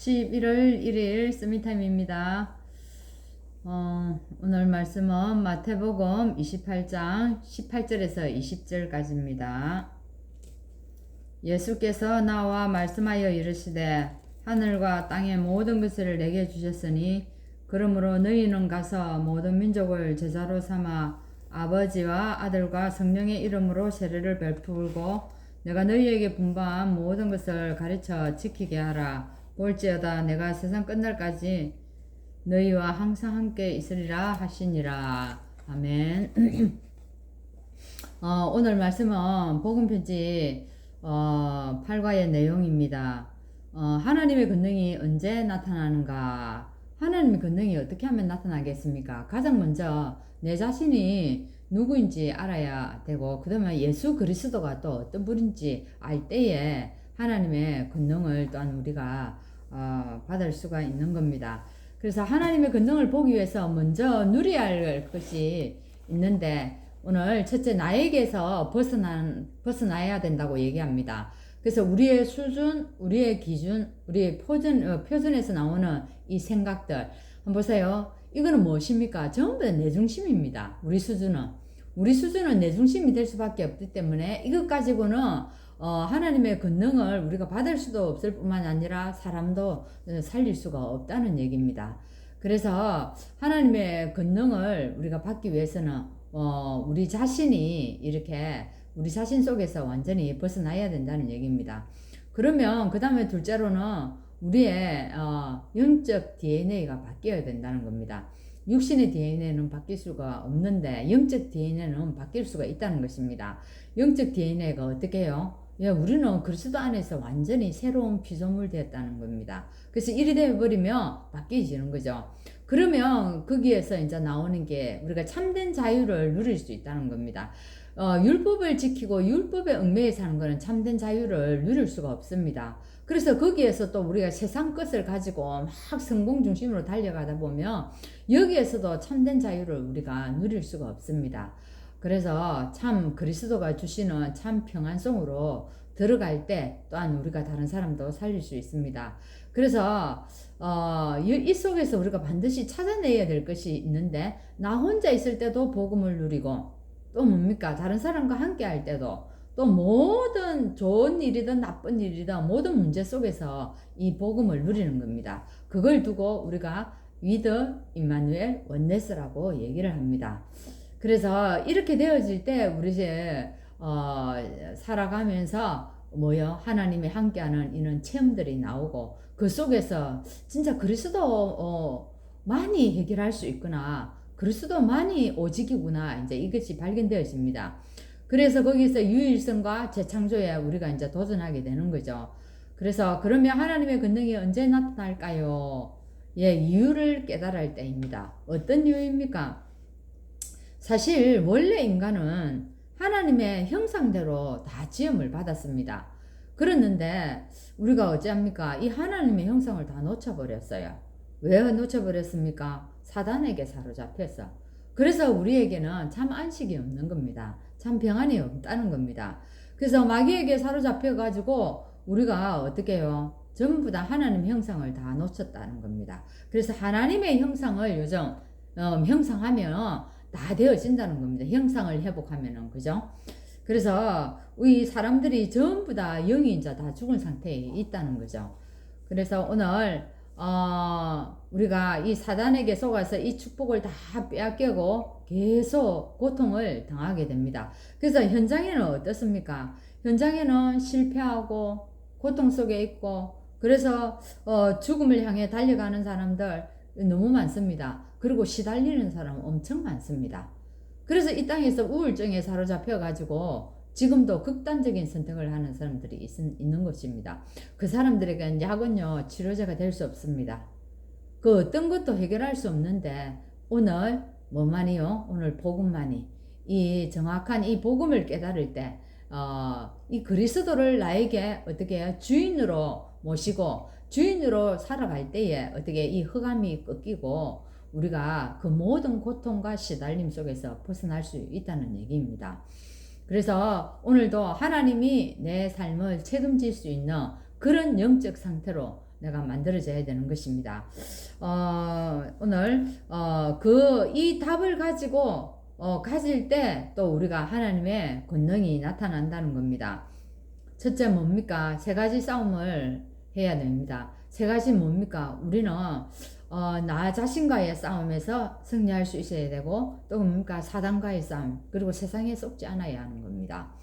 11월 1일 스미타임입니다. 오늘 말씀은 마태복음 28장 18절에서 20절까지입니다. 예수께서 나와 말씀하여 이르시되 하늘과 땅의 모든 것을 내게 주셨으니 그러므로 너희는 가서 모든 민족을 제자로 삼아 아버지와 아들과 성령의 이름으로 세례를 베풀고 내가 너희에게 분부한 모든 것을 가르쳐 지키게 하라. 볼지어다 내가 세상 끝날까지 너희와 항상 함께 있으리라 하시니라. 아멘. 오늘 말씀은 복음편지 8과의 내용입니다. 하나님의 권능이 언제 나타나는가? 하나님의 권능이 어떻게 하면 나타나겠습니까? 가장 먼저 내 자신이 누구인지 알아야 되고, 그 다음에 예수 그리스도가 또 어떤 분인지 알 때에 하나님의 권능을 또한 우리가 받을 수가 있는 겁니다. 그래서 하나님의 권능을 보기 위해서 먼저 누려야 할 것이 있는데, 오늘 첫째 나에게서 벗어나야 된다고 얘기합니다. 그래서 우리의 수준, 우리의 기준, 우리의 표준에서 나오는 이 생각들 한번 보세요. 이거는 무엇입니까? 전부 다 내 중심입니다. 우리 수준은 내 중심이 될 수밖에 없기 때문에 이것 가지고는 하나님의 권능을 우리가 받을 수도 없을 뿐만 아니라 사람도 살릴 수가 없다는 얘기입니다. 그래서 하나님의 권능을 우리가 받기 위해서는 우리 자신이 이렇게 우리 자신 속에서 완전히 벗어나야 된다는 얘기입니다. 그러면 그 다음에 둘째로는 우리의 영적 DNA가 바뀌어야 된다는 겁니다. 육신의 DNA는 바뀔 수가 없는데 영적 DNA는 바뀔 수가 있다는 것입니다. 영적 DNA가 어떻게 해요? 우리는 그리스도 안에서 완전히 새로운 피조물 되었다는 겁니다. 그래서 일이 되어버리면 바뀌어지는 거죠. 그러면 거기에서 이제 나오는 게 우리가 참된 자유를 누릴 수 있다는 겁니다. 율법을 지키고 율법에 얽매여 사는 것은 참된 자유를 누릴 수가 없습니다. 그래서 거기에서 또 우리가 세상 것을 가지고 막 성공 중심으로 달려가다 보면 여기에서도 참된 자유를 우리가 누릴 수가 없습니다. 그래서 참 그리스도가 주시는 참 평안 속으로 들어갈 때 또한 우리가 다른 사람도 살릴 수 있습니다. 그래서 이 속에서 우리가 반드시 찾아내야 될 것이 있는데, 나 혼자 있을 때도 복음을 누리고, 또 뭡니까? 다른 사람과 함께 할 때도, 또 모든 좋은 일이든 나쁜 일이든 모든 문제 속에서 이 복음을 누리는 겁니다. 그걸 두고 우리가 위드 임마누엘 원네스라고 얘기를 합니다. 그래서 이렇게 되어질 때 우리 이제 살아가면서 하나님이 함께하는 이런 체험들이 나오고, 그 속에서 진짜 그리스도 많이 해결할 수 있구나, 그리스도만이 오직이구나, 이제 이것이 발견되어집니다. 그래서 거기서 유일성과 재창조에 우리가 이제 도전하게 되는 거죠. 그래서 그러면 하나님의 권능이 언제 나타날까요? 이유를 깨달을 때입니다. 어떤 이유입니까? 사실 원래 인간은 하나님의 형상대로 다 지음을 받았습니다. 그랬는데 우리가 어찌합니까? 이 하나님의 형상을 다 놓쳐버렸어요. 왜 놓쳐버렸습니까? 사단에게 사로잡혀서. 그래서 우리에게는 참 안식이 없는 겁니다. 참 평안이 없다는 겁니다. 그래서 마귀에게 사로잡혀가지고 우리가 어떻게 해요? 전부 다 하나님 형상을 다 놓쳤다는 겁니다. 그래서 하나님의 형상을 요즘 형상하면 다 되어진다는 겁니다. 형상을 회복하면은, 그죠? 그래서 우리 사람들이 전부 다 영이 이제 다 죽은 상태에 있다는 거죠. 그래서 오늘 우리가 이 사단에게 속아서 이 축복을 다 빼앗기고 계속 고통을 당하게 됩니다. 그래서 현장에는 어떻습니까? 현장에는 실패하고 고통 속에 있고, 그래서 죽음을 향해 달려가는 사람들 너무 많습니다. 그리고 시달리는 사람 엄청 많습니다. 그래서 이 땅에서 우울증에 사로잡혀 가지고 지금도 극단적인 선택을 하는 사람들이 있는 것입니다. 그 사람들에게는 약은요 치료제가 될 수 없습니다. 그 어떤 것도 해결할 수 없는데, 오늘 뭐만이요? 오늘 복음만이, 이 정확한 이 복음을 깨달을 때 이 그리스도를 나에게 어떻게 해요? 주인으로 모시고 주인으로 살아갈 때에 어떻게 이 흑암이 꺾이고 우리가 그 모든 고통과 시달림 속에서 벗어날 수 있다는 얘기입니다. 그래서 오늘도 하나님이 내 삶을 책임질 수 있는 그런 영적 상태로 내가 만들어져야 되는 것입니다. 오늘 이 답을 가지고 가질 때 또 우리가 하나님의 권능이 나타난다는 겁니다. 첫째 뭡니까? 세 가지 싸움을 해야 됩니다. 세 가지 뭡니까? 우리는 나 자신과의 싸움에서 승리할 수 있어야 되고, 또 뭡니까? 사단과의 싸움, 그리고 세상에 속지 않아야 하는 겁니다.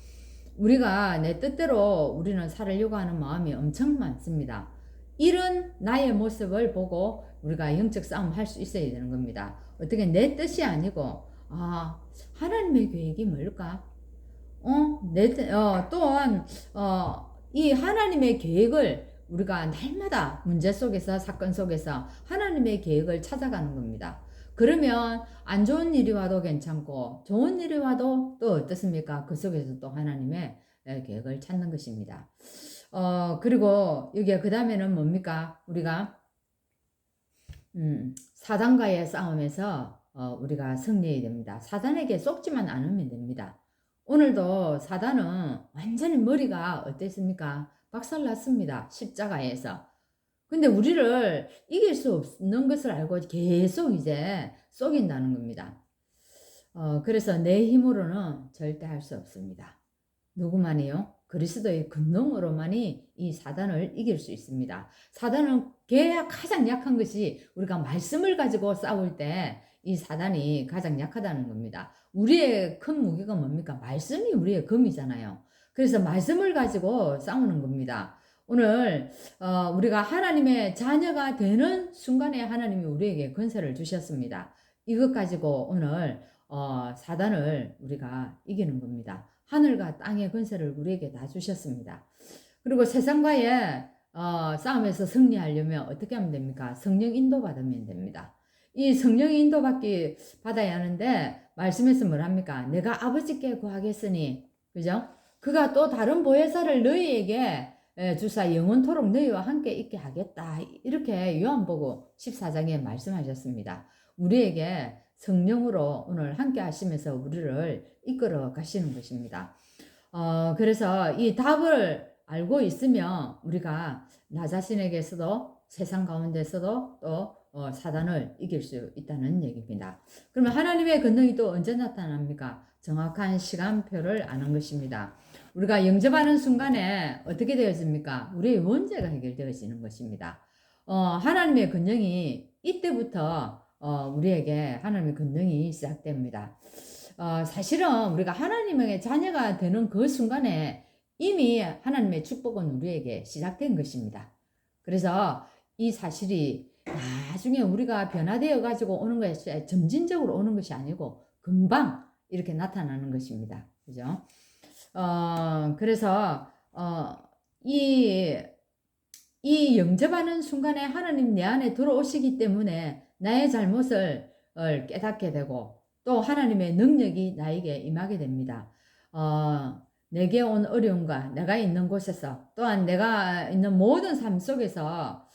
우리가 내 뜻대로 우리는 살려고 하는 마음이 엄청 많습니다. 이런 나의 모습을 보고 우리가 영적 싸움 할 수 있어야 되는 겁니다. 어떻게 내 뜻이 아니고, 하나님의 계획이 뭘까? 또한, 이 하나님의 계획을 우리가 날마다 문제 속에서, 사건 속에서 하나님의 계획을 찾아가는 겁니다. 그러면 안 좋은 일이 와도 괜찮고, 좋은 일이 와도 또 어떻습니까? 그 속에서 또 하나님의 계획을 찾는 것입니다. 그리고 여기에 그 다음에는 뭡니까? 우리가, 사단과의 싸움에서 우리가 승리해야 됩니다. 사단에게 속지만 않으면 됩니다. 오늘도 사단은 완전히 머리가 어땠습니까? 박살났습니다. 십자가에서. 근데 우리를 이길 수 없는 것을 알고 계속 이제 속인다는 겁니다. 그래서 내 힘으로는 절대 할 수 없습니다. 누구만이요? 그리스도의 권능으로만이 이 사단을 이길 수 있습니다. 사단은 가장 약한 것이 우리가 말씀을 가지고 싸울 때 이 사단이 가장 약하다는 겁니다. 우리의 큰 무기가 뭡니까? 말씀이 우리의 검이잖아요. 그래서 말씀을 가지고 싸우는 겁니다. 오늘 우리가 하나님의 자녀가 되는 순간에 하나님이 우리에게 권세를 주셨습니다. 이것 가지고 오늘 사단을 우리가 이기는 겁니다. 하늘과 땅의 권세를 우리에게 다 주셨습니다. 그리고 세상과의 싸움에서 승리하려면 어떻게 하면 됩니까? 성령 인도받으면 됩니다. 이 성령 받아야 하는데 말씀에서 뭐랍니까? 내가 아버지께 구하겠으니, 그죠? 그가 또 다른 보혜사를 너희에게 주사 영원토록 너희와 함께 있게 하겠다. 이렇게 요한복음 14장에 말씀하셨습니다. 우리에게 성령으로 오늘 함께 하시면서 우리를 이끌어 가시는 것입니다. 그래서 이 답을 알고 있으면 우리가 나 자신에게서도 세상 가운데서도 또 사단을 이길 수 있다는 얘기입니다. 그러면 하나님의 권능이 또 언제 나타납니까? 정확한 시간표를 아는 것입니다. 우리가 영접하는 순간에 어떻게 되어집니까? 우리의 문제가 해결되어지는 것입니다. 하나님의 권능이 이때부터 우리에게 하나님의 권능이 시작됩니다. 사실은 우리가 하나님의 자녀가 되는 그 순간에 이미 하나님의 축복은 우리에게 시작된 것입니다. 그래서 이 사실이 나중에 우리가 변화되어 가지고 오는 것이 점진적으로 오는 것이 아니고 금방 이렇게 나타나는 것입니다. 그죠? 그래서 이 영접하는 순간에 하나님 내 안에 들어오시기 때문에 나의 잘못을 깨닫게 되고 또 하나님의 능력이 나에게 임하게 됩니다. 내게 온 어려움과 내가 있는 곳에서 또한 내가 있는 모든 삶 속에서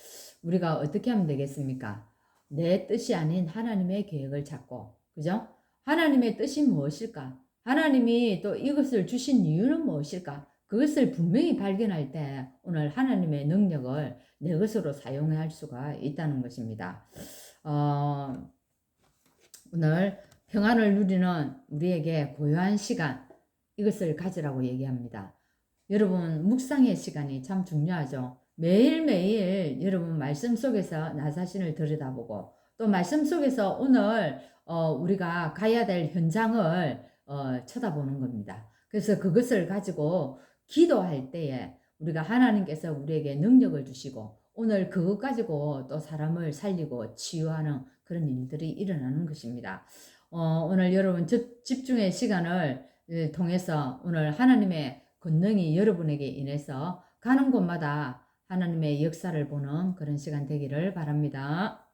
우리가 어떻게 하면 되겠습니까? 내 뜻이 아닌 하나님의 계획을 찾고, 그죠? 하나님의 뜻이 무엇일까? 하나님이 또 이것을 주신 이유는 무엇일까? 그것을 분명히 발견할 때 오늘 하나님의 능력을 내 것으로 사용할 수가 있다는 것입니다. 오늘 평안을 누리는 우리에게 고요한 시간, 이것을 가지라고 얘기합니다. 여러분, 묵상의 시간이 참 중요하죠. 매일매일 여러분 말씀 속에서 나 자신을 들여다보고 또 말씀 속에서 오늘 우리가 가야 될 현장을 쳐다보는 겁니다. 그래서 그것을 가지고 기도할 때에 우리가 하나님께서 우리에게 능력을 주시고 오늘 그것 가지고 또 사람을 살리고 치유하는 그런 일들이 일어나는 것입니다. 오늘 여러분 집중의 시간을 통해서 오늘 하나님의 권능이 여러분에게 인해서 가는 곳마다 하나님의 역사를 보는 그런 시간 되기를 바랍니다.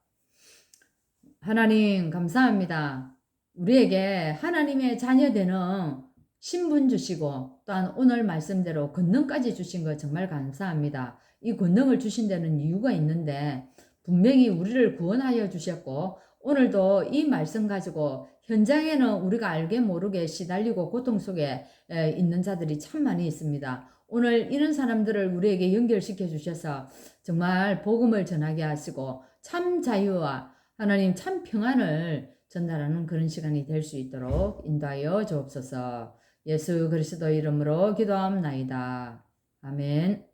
하나님 감사합니다. 우리에게 하나님의 자녀되는 신분 주시고 또한 오늘 말씀대로 권능까지 주신 것 정말 감사합니다. 이 권능을 주신 데는 이유가 있는데 분명히 우리를 구원하여 주셨고 오늘도 이 말씀 가지고 현장에는 우리가 알게 모르게 시달리고 고통 속에 있는 자들이 참 많이 있습니다. 오늘 이런 사람들을 우리에게 연결시켜 주셔서 정말 복음을 전하게 하시고 참 자유와 하나님 참 평안을 전달하는 그런 시간이 될 수 있도록 인도하여 주옵소서. 예수 그리스도 이름으로 기도함나이다. 아멘.